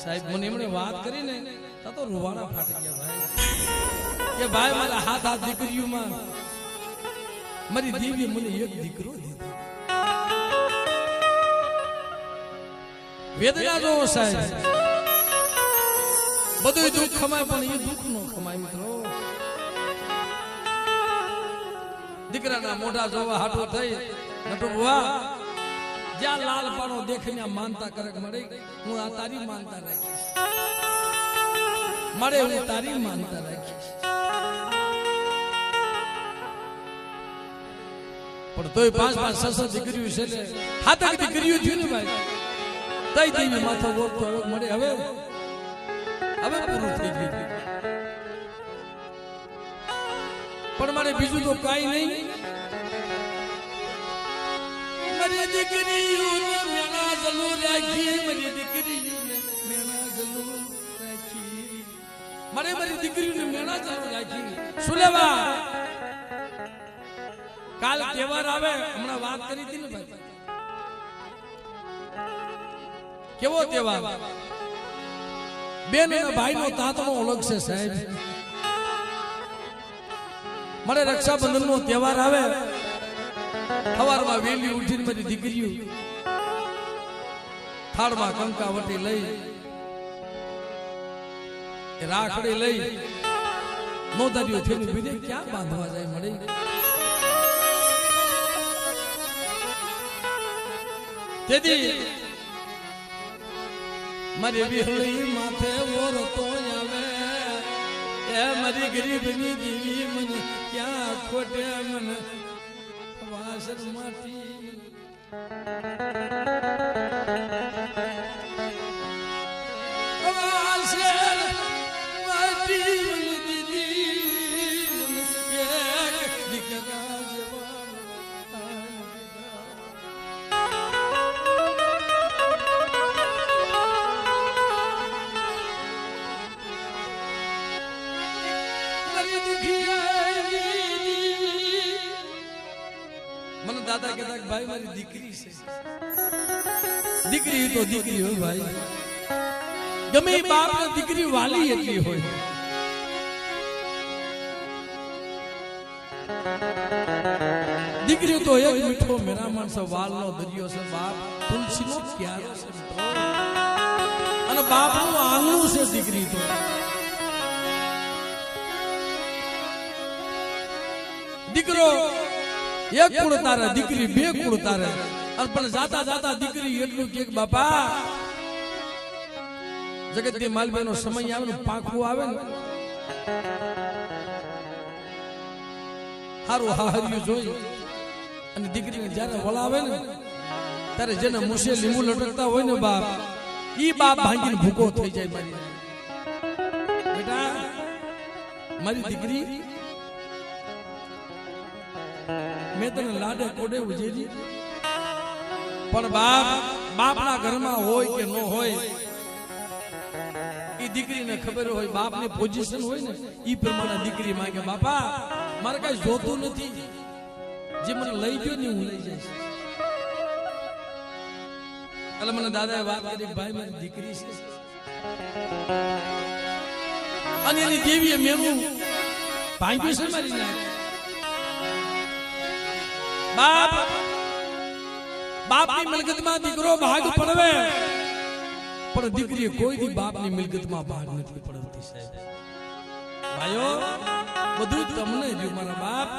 સાહેબ મને એમણે વાત કરી ને તો રૂવાડા ફાટી ગયા ભાઈ કે ભાઈ મારા હાથ દીકરીઓમાં મારી દેવી મને એક દીકરો દીધો વેદના જોવો સાહેબ બધું દુઃખ ખમાય પણ એ દુઃખ નો ખમાય મિત્રો દીકરાના મોઢા જોવા હાટો થઈ નટુ બુઆ જ્યાં લાલ પાડો દેખીને માનતા કરક મળે હું આ તારી માનતા રાખીશ મળે હું તારી માનતા રાખીશ પણ તોય 5-5 6 દીકરીઓ છે ને હાથક દીકરીઓ થયું ને ભાઈ તઈ દેવી માથો ગોળતો મળે હવે પૂરું થઈ ગયું પણ મારે બીજું તો કાઈ નહીં મારી દીકરીઓને મેણા જલુ રાખી મારી દીકરીઓને મેણા જલુ રાખી મારી દીકરીઓને મેણા જલુ રાખી સુલેવા કાલ તહેવાર આવે હમણાં વાત કરી હતી ને ભાઈ કેવો તહેવાર બેન અને ભાઈનો તાતણો અલગ છે સાહેબ મારે રક્ષાબંધન નો તહેવાર આવે સવારમાં વેલી ઉઠીને મારી દીકરીઓ થાળમાં કંકાવટી લઈ રાખડી લઈ નોંધારીઓ થઈને બીજે ક્યાં બાંધવા જાય મળે તેથી મારી વિહળી માથે ઓરતો આવે એ મારી ગરીબની દીવી મને ક્યાં ખોટે મને વાસર માટી વાસર માટી મને દીદી મને એક દીકરા જેવા મને દાદા કહેતા કે ભાઈ મારી દીકરી છે દીકરી તો દીકરી હોય ભાઈ ગમે બાપ ને દીકરી વાલી એટલી હોય દીકરી તો એક મીઠો મેરા માણસ વાલનો દરિયો છે બાપ તુલસીનો ક્યારો છે અને બાપનું આંગણું છે દીકરી તો દીકરો એક કુળ તારે દીકરી બે કુળ તારે પણ જાતા જાતા દીકરી એટલું કે બાપા જગતની માલબેનો સમય આવે ને પાખું આવે ને હારું હાહર્યું જોઈ અને દીકરીને જ્યારે વળાવે ને ત્યારે જેને મુસે લીંબુ લટકતા હોય ને બાપ ઈ બાપ ભાંગીને ભૂકો થઈ જાય મારી બેટા મારી દીકરી મેં તને લાડે કોડે ઉજેલી પણ બાપના ઘરમાં હોય કે ન હોય એ દીકરીને ખબર હોય બાપની પોઝિશન હોય ને એ પ્રમાણે દીકરી માંગે બાપા મારે કઈ જોતું નથી જે મને લઈ ગયો ને હું લઈ જઈશ એટલે મને દાદાએ વાત કરી ભાઈ મારી દીકરી છે અને એની દેવીએ મેનું ભાંગ્યું છે મારી ના બાપની મિલકતમાં દીકરો ભાગ પડવે પણ દીકરી કોઈ દી બાપની મિલકતમાં ભાગ નથી પડતી સાહેબ ભાઈઓ બધું તમને રહ્યું મારા બાપ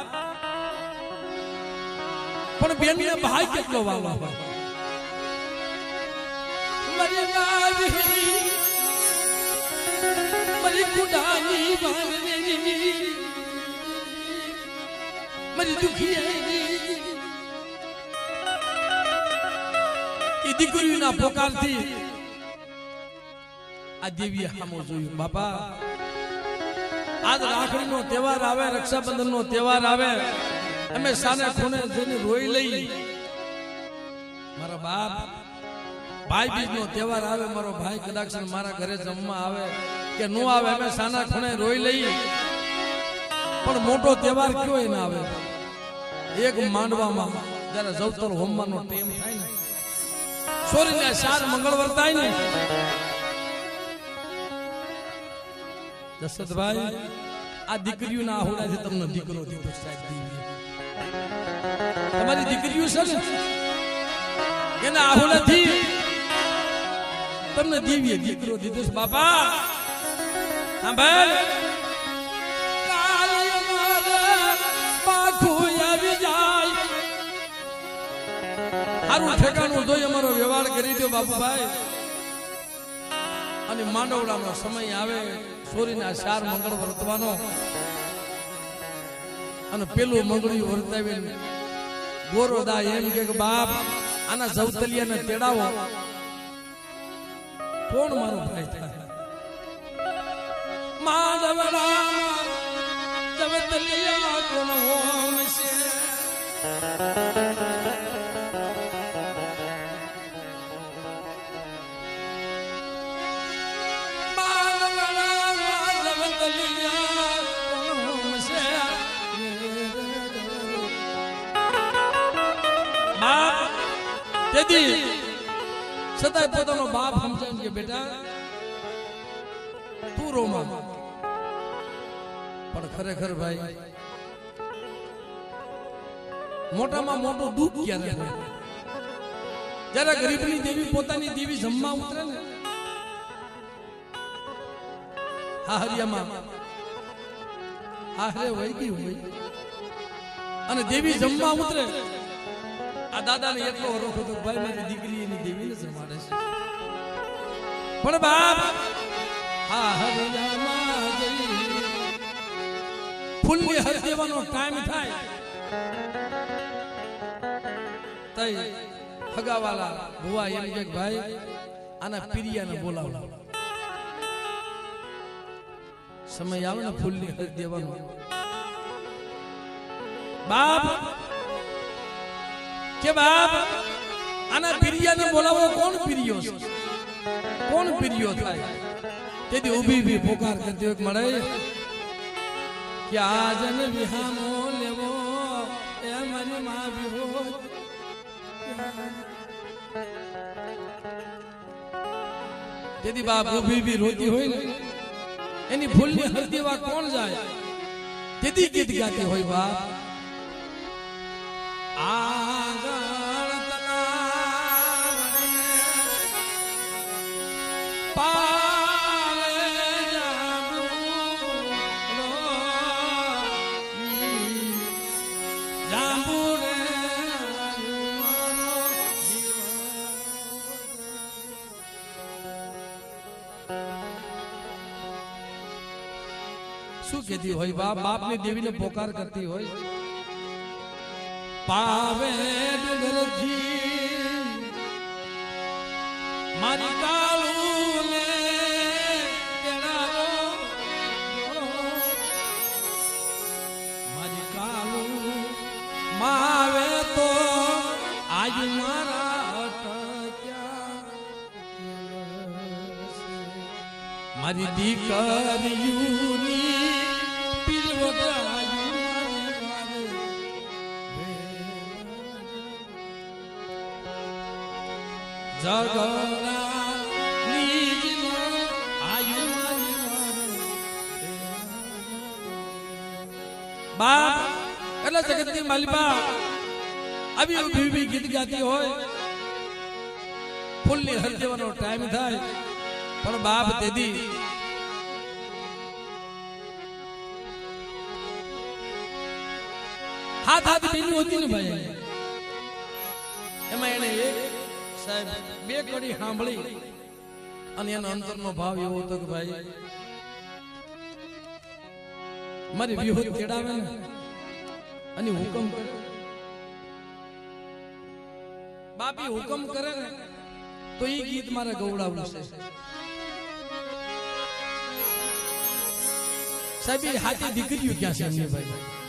પણ બેનને ભાઈ કેટલો વાલા મારી કુડાની વાંગની મારી દુખી દીકરીના પોકારથી આ દેવીએ સામો જોયું બાપા આજ રાખડીનો તહેવાર આવે રક્ષાબંધનનો તહેવાર આવે અમે સાને ખૂણે જઈને રોઈ લઈ મારા બાપ ભાઈ બીજનો તહેવાર આવે મારો ભાઈ કદાચ મારા ઘરે જમવા આવે કે નો આવે અમે સાના ખૂણે રોઈ લઈ પણ મોટો તહેવાર કયો એને આવે એક માંડવામાં જ્યારે જવતર હોમવાનો ટાઈમ થાય ને સોરીને 4 મંગળવાર થાય ને દશરથભાઈ આ દીકરીઓના આહોડાથી તમને દીકરો દીધો સાહેબ દીવી તમારી દીકરીઓ છે ને એના આહોડાથી તમને દીવીએ દીકરો દીધો છે બાપા હા ભાઈ કાલી મારા પાખું આવી જાય હારું ઠેકાણું જોઈ અમારો વ્યવહાર કરી દો બાપુભાઈ અને માંડવડાનો સમય આવે સોરીના 4 મંગળ વર્તવાનો અને પેલું મંગળિયું વર્તાવીને ગોરોદા એમ કે બાપ આના જવતલિયાને તેડાવો કોણ મારો ભાઈ થાય માંડવડા જવતલિયા કોણ હોમ છે તેથી સદાય પોતાનો બાપ સમજાય કે બેટા તું રોમાં પણ ખરેખર ભાઈ મોટામાં મોટું દુઃખ ક્યારે હોય જ્યારે ગરીબની દેવી પોતાની દેવી જમવા ઉતરે ને હાહરિયામાં હાહરે વહી ગઈ હોય અને દેવી જમવા ઉતરે આ દાદાને એટલો હરોખ હતો ભાઈ મારી દીકરી એની દેવીને જમાડે છે પણ બાપ હા હરિયામાં જઈ ફૂલની હર દેવાનો ટાઈમ થાય તઈ હગાવાલા ભુવા એમ કે ભાઈ આના પિરિયાને બોલાવો સમય આવે ને ફૂલની હર દેવાનો બાપ કે બાપ આના પિરિયાને બોલાવો કોણ પિરિયો છે કોણ પિરિયો થાય તેથી ઊભી ઊભી પોકાર કરતી હોય મળે કે આજન વિહામો લેવો એ મારી માં વિહો તેથી બાપ ઊભી ઊભી રોતી હોય ને એની ફૂલની હરદીવા કોણ જાય તેથી ગીત ગાતી હોય બાપ આગળ તલાવને પાલે જાંબુ રે શું કહેતી હોય બાપ બાપની દેવીને પોકાર કરતી હોય પાવે ડુંગરથી મારી કાળુને તેડાવો મારી કાળું માવે તો આજ મારા અટક્યા મારી દીકરીઓની જગના નીજમાં બાપ એટલે જગતની માલિકા આવી ઊભી ગીત ગાતી હોય ફૂલની હર દેવાનો ટાઈમ થાય પણ બાપ તેદી હાથ હાથ બેની હોતી ને ભાઈ એમાં એને એક સાહેબ બે કડી સાંભળી અને એનો અંતરનો ભાવ એવો હતો કે ભાઈ મારી વિહોત તેડાવે ને અને હુકમ કરે બાપી હુકમ કરે ને તો એ ગીત મારે ગવડાવવું છે સાહેબ એ હાથી દીકરીઓ ક્યાં છે એમની ભાઈ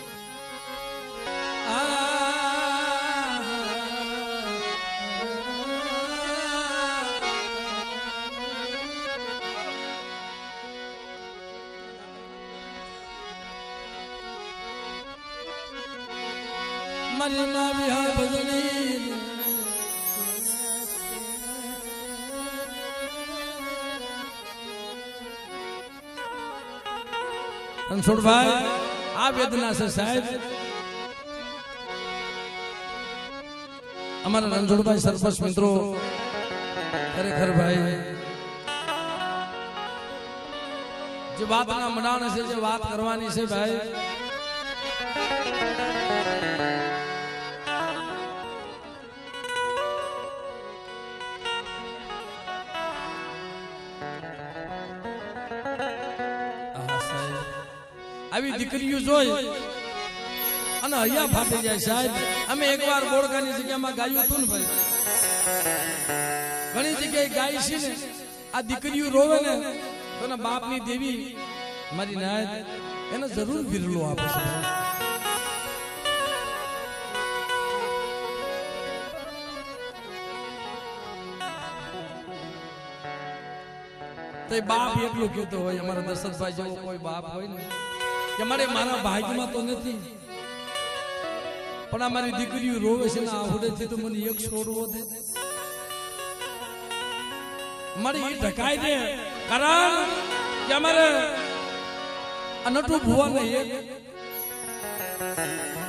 મારી માં વિહાર ભજની રણછોડભાઈ આ વેદના છે સાહેબ. અમારા રણછોડભાઈ સરપંચ મિત્રો ખરેખર ભાઈ જે વાતના મંડાણ છે, જે વાત કરવાની છે ભાઈ, આવી દીકરીઓ જોઈ અને હૈયા ફાટી જાય સાહેબ. અમે એકવાર બોળકાની જગ્યામાં ગાયું હતું ને ભાઈ, ઘણી જગ્યાએ ગાય છે ને, આ દીકરીઓ રોવે ને તો એના બાપની દેવી મારી નાયત એને જરૂર વિરલો આપે છે. તો બાપ એટલું કહેતો હોય, અમારા દશરથભાઈ જેવો કોઈ બાપ હોય ને કે મારા ભાગ્યમાં તો નથી, પણ આ મારી દીકરીઓ રોવે છે ને આવડેથી તો મને એક છોડવો દે, મારી એ ઢકાઈ દે. કારણ કે અમારે નટુ ભુવા ને એક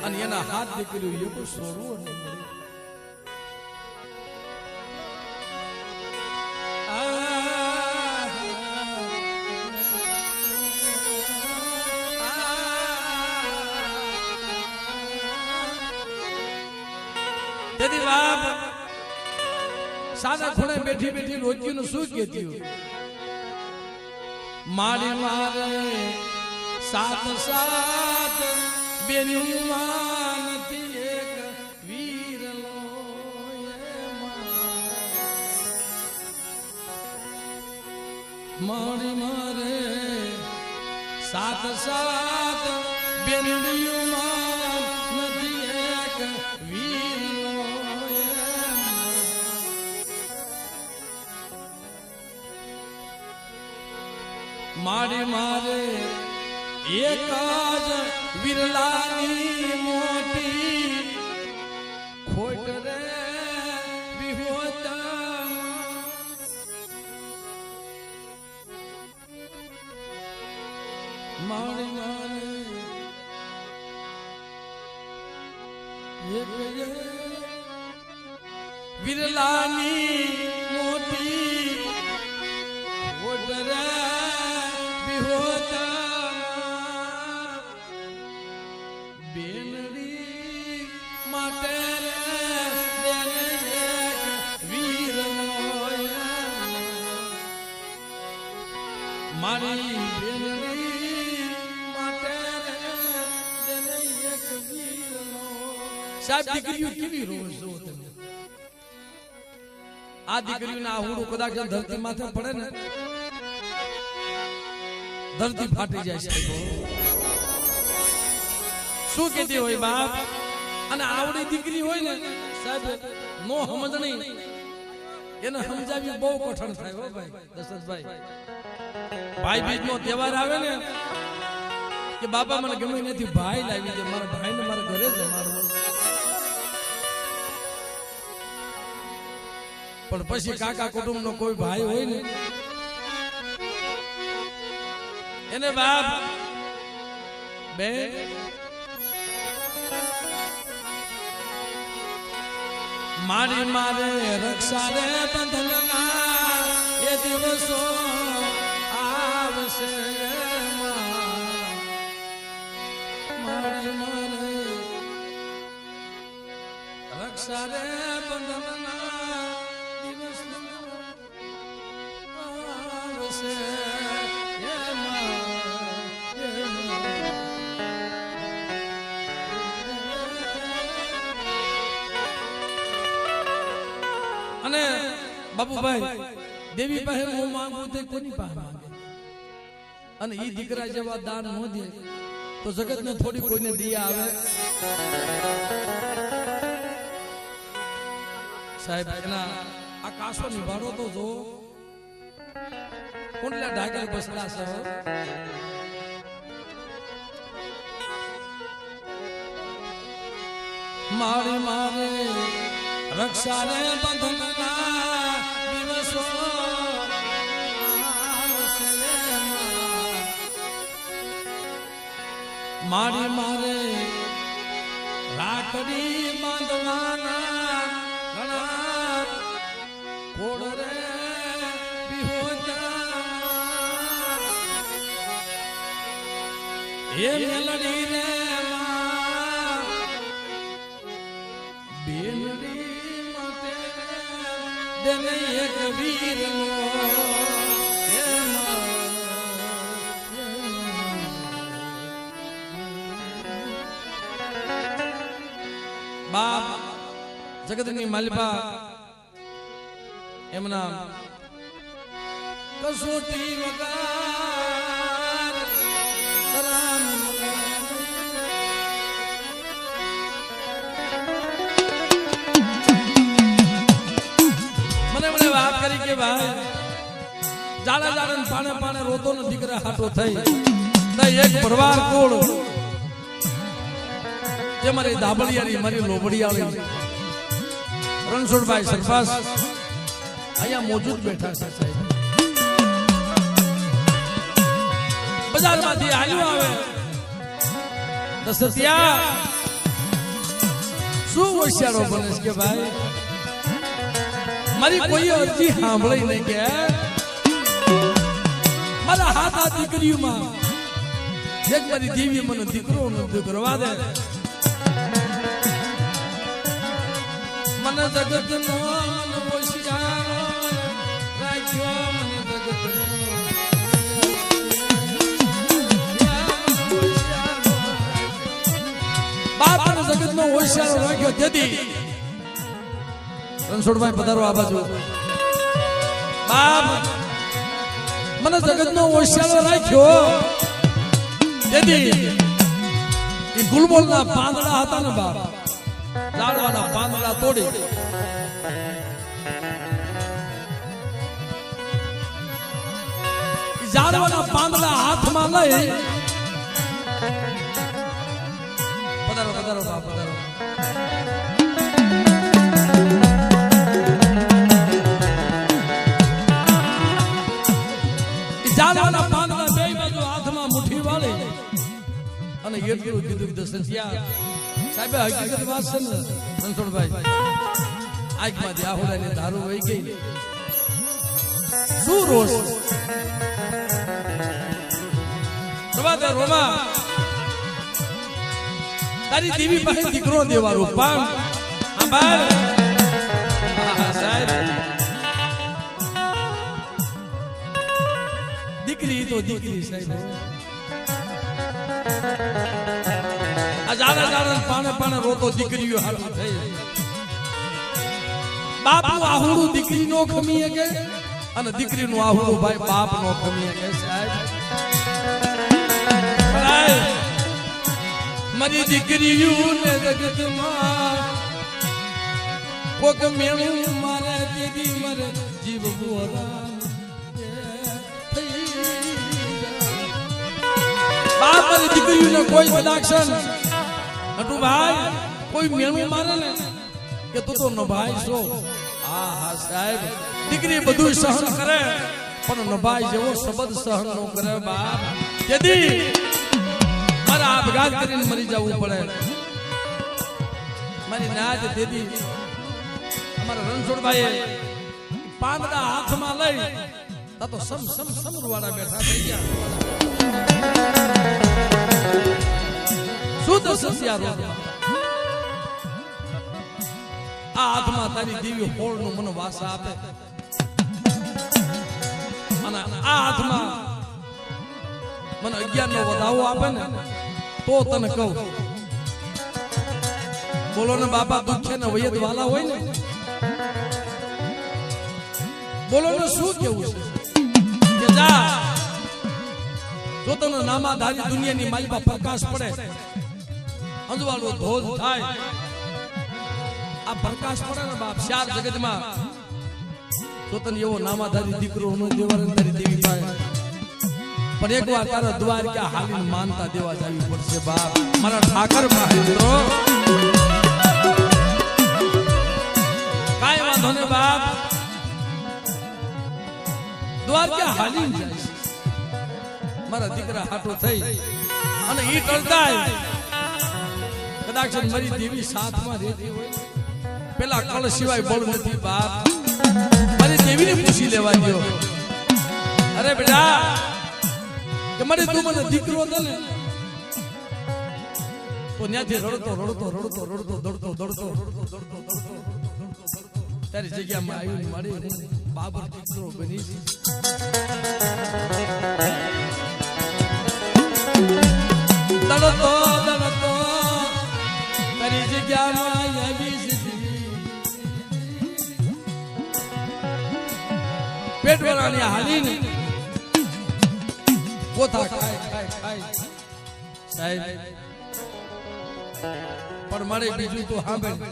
અને એના હાથ દીકરીઓ એક છોડવો નહીં મળે. તેથી બાપ સાદા ખૂણે બેઠી બેઠી રોજ્યું શું કહેતી મારી મારે સાત સાત બેનમાં નથી એક વીરલો મારી મારે સાત સાત બેનમાં નથી એક વીરલો મારી મારે એક જ વિરલાની મોટી ખોટ રે વિહોતા મારી મારે એક જ વિરલાની મોટી ખોટ રે મારી બેનડી માટે તેને એક વીરનો. સાહેબ દીકરીઓ કેવી રોજ જો તમે, આ દીકરીઓના આહુડું કદાચ ધરતી માથે પડે ને ધરતી ફાટી જાય સાહેબ. શું કહેતી હોય બાપ, અને આવડી દીકરી હોય ને સાહેબ નો સમજણી એને સમજાવી બહુ કઠણ થાય હો ભાઈ દશરથભાઈ. ભાઈ બીજ નો તહેવાર આવે ને કે બાપા મને ગમે નથી ભાઈ લાવી દે, મારા ભાઈ ને મારા ઘરે જમાડવો, પણ પછી કાકા કુટુંબ નો કોઈ ભાઈ હોય ને એને બાપ બે મારી મારે રક્ષા રે બંધનના એ દિવસો આવશે. મારી મારે રક્ષા રે બંધનના દિવસો આવશે. અને બાબુભાઈ દેવી પાસે હું માંગુ તે કોની પાસે માંગે, અને ઈ દીકરા જેવા દાન ન દે તો જગત ને થોડી કોઈને દિયા આવે સાહેબ. એના આ કાસો નિભાડો તો જો કુંડલા ઢાકેલ બસલા છે. મારી મારે રક્ષા રે બંધનના દિવસો મારી મારે રાખડી બાંધવાના ઘણા કોડ રે એ મેલડી રે બેનડી માટે દેને એક વીર નો બાપ જગતની માલિપા એમના કસોટી વગર મને વાત કરી કે ભાઈ જાડા જાડા પાણે પાણે રોતો ને દીકરા હાટો થઈ એક ભરવાર કોળ જે મારી દાબડિયારી મારી લોબડિયાળી રણછોડભાઈ સરપાસ અહીંયા મોજૂદ બેઠા છે સાહેબ. બજારમાંથી આવ્યો આવે તો સત્યા શું હોશિયારો બને કે ભાઈ મારી કોઈ અરજી સાંભળી નહીં કે મારા હાથ આ દીકરીઓમાં એક મારી દેવી મને દીકરો નથી કરવા દે મને જગત નો હોશિયારો રાખ્યો મને જગત બાપ જગત નો હોશિયારો રાખ્યો તેથી રણછોડભાઈ પધારો આ બાજુ બાપ મને જગત નો હોશિયારો રાખ્યો તેથી એ ગુલમોલના પાંદડા હતા ને બાપ ઝાડવાના પાંદડા તોડી ઝાડવાના પાંદડા હાથમાં લઈ પધારો પધારો બાપ પધારો ઝાડવાના પાંદડા બે બાજુ હાથમાં મુઠ્ઠી વાળી અને એટલું કીધું દશરથિયા સાહેબ હકીકત વાત છે ને રણછોડભાઈ આંખમાંથી આહોડાની ધારું વહી ગઈ શું રોષ રોમા તારી દેવી પાસે દીકરો દેવાનું પણ સાહેબ દીકરી તો દીકરી સાહેબ જાડા જાડા પાણે પાણે રોતો દીકરીઓ હાથું થઈ બાપ નું આહુડું દીકરી નો ખમી કે અને દીકરી નું આહુડું ભાઈ બાપ નો ખમી કે સાહેબ મારી દીકરીઓ ને જગતમાં કોક મેળું મારે દીદી મારે જીવ બોરા બાપ મારી દીકરીઓને કોઈ બદાક્ષણ નટુ ભાઈ કોઈ મેળું મારે ને કે તું તો નભાઈ છો હા હા સાહેબ દીકરી બધું સહન કરે પણ નભાઈ જેવો શબ્દ સહન ન કરે બાપ તેથી મારા આપઘાત કરીને મરી જવું પડે મારી નાજ દીદી અમારા રણછોડભાઈએ પાંદડા હાથમાં લઈ તો સમ સમ સમરવાળા બેઠા થઈ ગયા શું દશરથિયા આ હાથમાં તારી દેવી હોળ નું મને વાસા આપે અને આ હાથમાં મને 11 નો વધાવો આપે ને તો તને કહું બોલો ને બાપા દુઃખે ને વયદ વાલા હોય ને બોલો ને શું કેવું છે કે જા જો તને નામાધારી દુનિયાની માલિકા પ્રકાશ પડે અંજવાળો ધોધ થાય આ પ્રકાશ પડે ને બાપ ચાર જગતમાં તો તને એવો નામાધારી દીકરો નો દેવાને તારી દેવી પાસે પણ એક વાર તારા દ્વારકા હાલીને માનતા દેવા જાવી પડશે બાપ મારા ઠાકર મહેન્દ્રો કાઈ વાંધો ને બાપ દ્વારકા હાલીને જાય મારા દીકરા હાટો થઈ અને ઈ કરતા કદાચ મારી દેવી સાથમાં રહેતી હોય પેલા કળ સિવાય બળ નથી બાપ મારી દેવીને પૂછી લેવા ગયો અરે બેટા કે મારી તું મને દીકરો દે ને તો ત્યાંથી રડતો તારી જગ્યામાં આવ્યું મારી બાબર દીકરો બની દડતો તારી જગ્યામાં આવી પેટ વાળાની હાલીને કોથા ખાય સાહેબ પણ મારે બીજું તો સાંભળ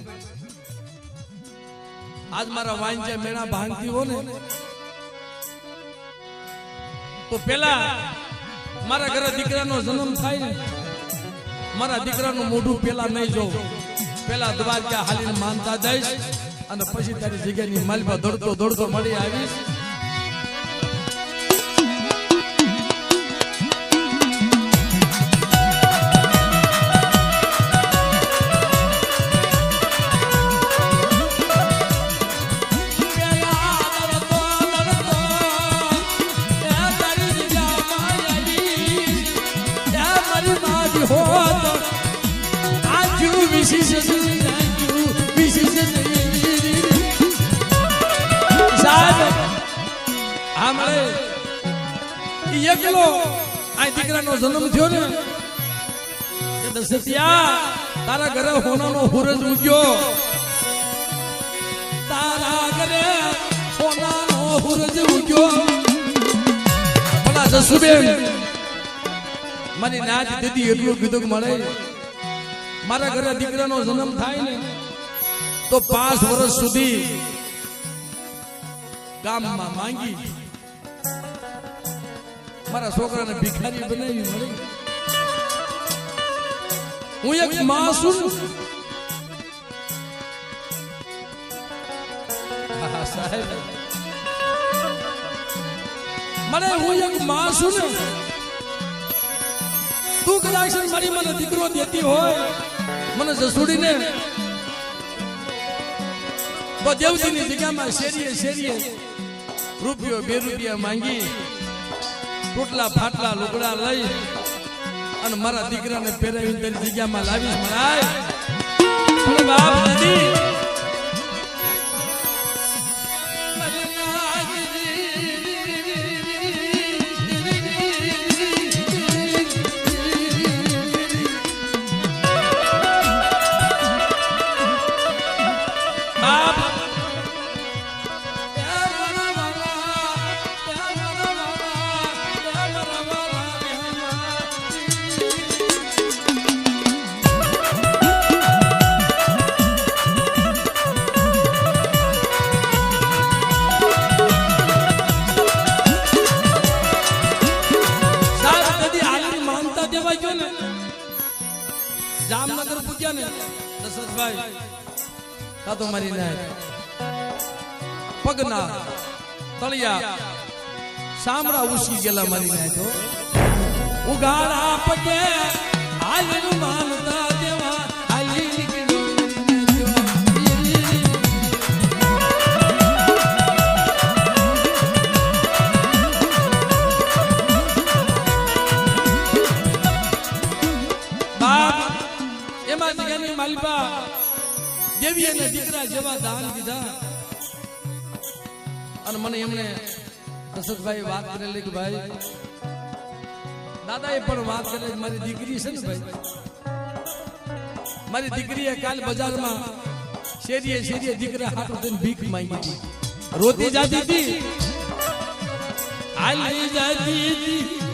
આજ મારા વાંચે મેણા ભાંગતી હો ને તો પેલા મારા ઘરે દીકરાનો જન્મ થાય ને મારા દીકરાનું મોઢું પેલા નહીં જોઉં પેલા દ્વારકા હાલીને માનતા દઈશ અને પછી તારી જગ્યાની માલમાં દોડતો મળી આવીશ એકલો આ દીકરાનો જન્મ થયો ને કે દશરથિયા તારા ઘરે હોનાનો હુરજ ઉગ્યો તારા ઘરે હોનાનો હુરજ ઉગ્યો ભલા જસુબેન મારી નાચ દીદી એટલું કીધું મળે મારા ઘરે દીકરાનો જન્મ થાય ને તો 5 વર્ષ સુધી ગામમાં માંગી મારા છોકરાને ભિખારી બનાવી મળે હું એક માસૂમ સાહેબ મને હું એક માસૂમ તું કદાચ મારી મને દીકરો દેતી હોય મને જસુડીને તો દેવજીની જગ્યામાં શેરીએ રૂપિયો 2 રૂપિયા માંગી ટોટલા ફાટલા લુગડા લઈ અને મારા દીકરાને પહેરાવીને તારી જગ્યામાં લાવીશ મરાય બાપ દાદી જામનગર પૂજ્યા ને દશરથભાઈ તા તો મારી નાય પગના તળિયા સામડા ઉસી ગયેલા મારી નાય તો ઉગાડા પગે હાલનું માનતા દેવા હાલી માલિબા દેવી અને દીકરા જેવા દાન દીધા અને મને એમને દશરથભાઈ વાત કરેલી કે ભાઈ દાદાએ પણ વાત કરેલી મારી દીકરી છે ને ભાઈ મારી દીકરીએ કાલ બજારમાં શેરીએ દીકરા હાથો થઈને ભીખ માંગી હતી રોતી જાતી હતી હાલી જાતી હતી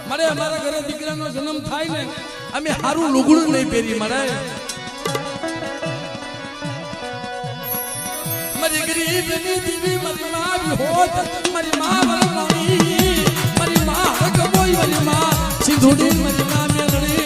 મારે અમારા ઘરે દીકરાનો જન્મ થાય ને અમે હારું લુગડું નહીં પહેરી મારે મારી ગરીબની દીવી મારી માં હોત મારી માં વરવાની મારી માં હકબોઈ મારી માં સિંધુડી મારી માં મેલડી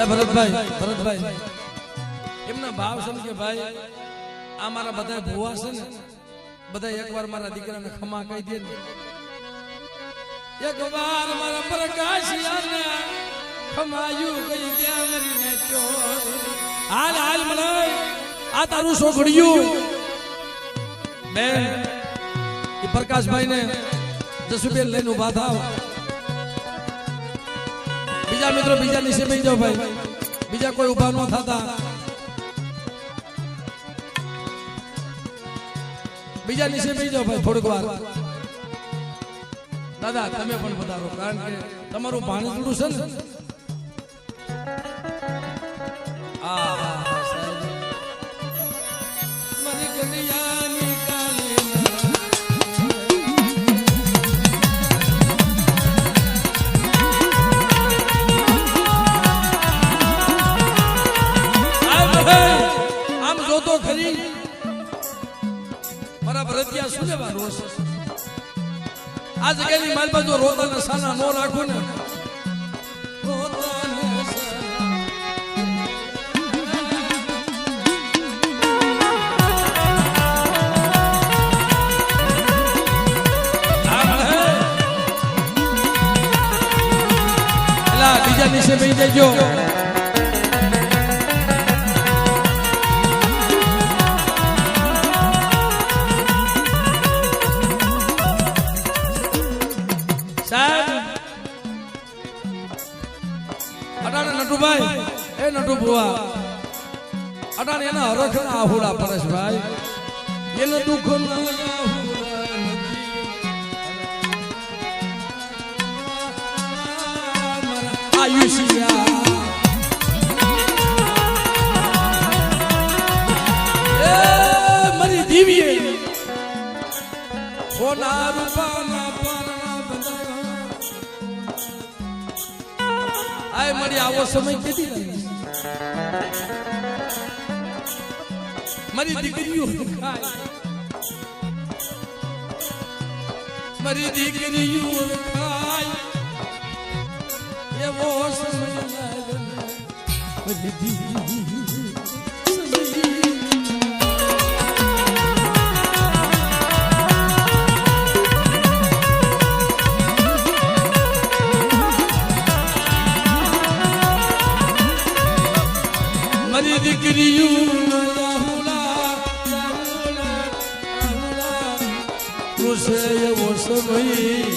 એ ભરતભાઈ એમના ભાવ છે કે ભાઈ આ મારા બધા ભુવા છે ને બધા એકવાર મારા દીકરાને ખમા કહી દે ને એકવાર મારા પ્રકાશિયાને ખમાયું કહી ત્યાં મરીને ચો હાલ મને આ તારું છોકડિયું બેન એ પ્રકાશભાઈ ને જસુબેન લઈને ઉભા થાવ બીજા મિત્રો બીજા નીચે બેસી જાઓ ભાઈ બીજા કોઈ ઉભા ન થતા બીજા નીચે બેસી જાઓ ભાઈ થોડીક વાર દાદા તમે પણ પધારો કારણ કે તમારું ભાણેજડું છે ને આમ જોતો ખરી મારા ભરતિયા શું લેવા રોષ આ જગ્યાની મારી બાજુ રોતાના સાના નો રાખો ને બીજા નીચે બેસી જજો નટુભાઈ એ નટુ ભુવા અટાણે એના હરખના આહુડા પરેશભાઈ એને દુઃખ આયુષ્યા મારી દીવીએ સોના રૂપાના આય મળી આવો સમય કેદી મારી દીકરીઓ ખાય મારી દીકરીઓ ખાય એવો સમય મારી દીકરી દીકરીયું એવો સમય